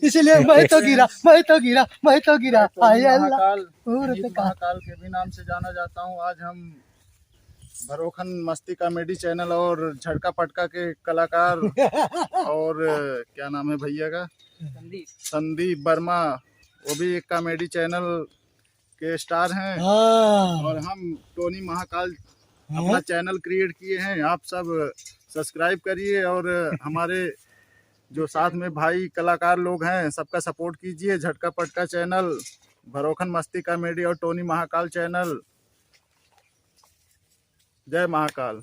इसीलिए मैं तो गिरा हाय अल्लाह। महाकाल के भी नाम से जाना जाता हूँ। आज हम भरोखन मस्ती कॉमेडी चैनल और झटका पटका के कलाकार और क्या नाम है भैया का, संदीप वर्मा, वो भी एक कॉमेडी चैनल के स्टार हैं। और हम टोनी महाकाल अपना चैनल क्रिएट किए हैं। आप सब सब्सक्राइब करिए और हमारे जो साथ में भाई कलाकार लोग हैं सबका सपोर्ट कीजिए। झटका पटका चैनल, भरोखन मस्ती कॉमेडी और टोनी महाकाल चैनल। जय महाकाल।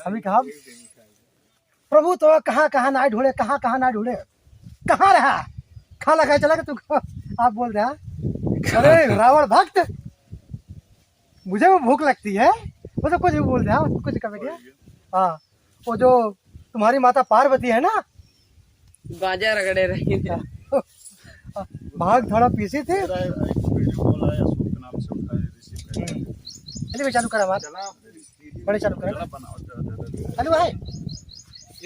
अभी कहा प्रभु तो कहाँ ना ढूंढे, कहाँ ना ढूंढे, कहाँ रहा, खाना खाए चला तू। आप बोल रहे हैं अरे रावण भक्त, मुझे वो भूख लगती है, वो तो कुछ भी बोल रहा है, कुछ कर दिया। हाँ, वो जो तुम्हारी माता पार्वती है ना, गाजा रगड़े रही भाग थोड़ा पीसी थी। चलिए चालू करा बात, बड़े चालू करा, चालू है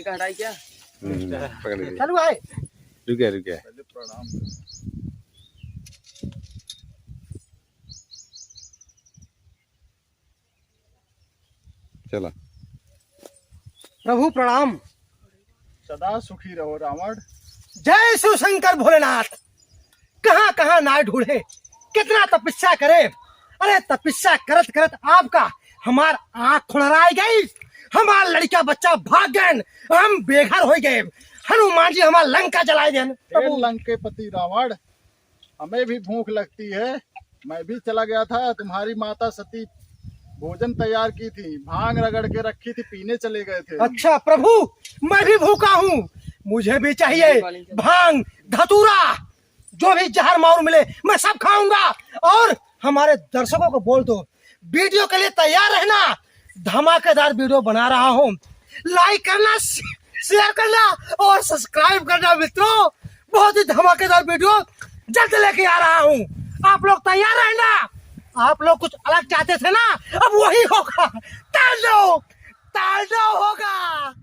हटाई क्या, चालू है। रुके चला। प्रभु प्रणाम। सदा सुखी रहो रावण। जय शिव शंकर भोलेनाथ। कहाँ ना ढूंढे, कितना तपस्या करे। अरे तपस्या करत करत आपका हमार आँख खुलराई गई, हमार लड़का बच्चा भाग गए, हम बेघर हो गए। हनुमान जी हमार लंका जलाए देन। लंके पति रावण, हमें भी भूख लगती है। मैं भी चला गया था, तुम्हारी माता सती भोजन तैयार की थी, भांग रगड़ के रखी थी, पीने चले गए थे। अच्छा प्रभु, मैं भी भूखा हूँ, मुझे भी चाहिए भांग धतूरा, जो भी जहर मार मिले मैं सब खाऊंगा। और हमारे दर्शकों को बोल दो वीडियो के लिए तैयार रहना, धमाकेदार वीडियो बना रहा हूँ। लाइक करना, शेयर करना और सब्सक्राइब करना मित्रों। बहुत ही धमाकेदार वीडियो जल्द लेके आ रहा हूँ, आप लोग तैयार रहना। आप लोग कुछ अलग चाहते थे ना, अब वही होगा, तांडव होगा।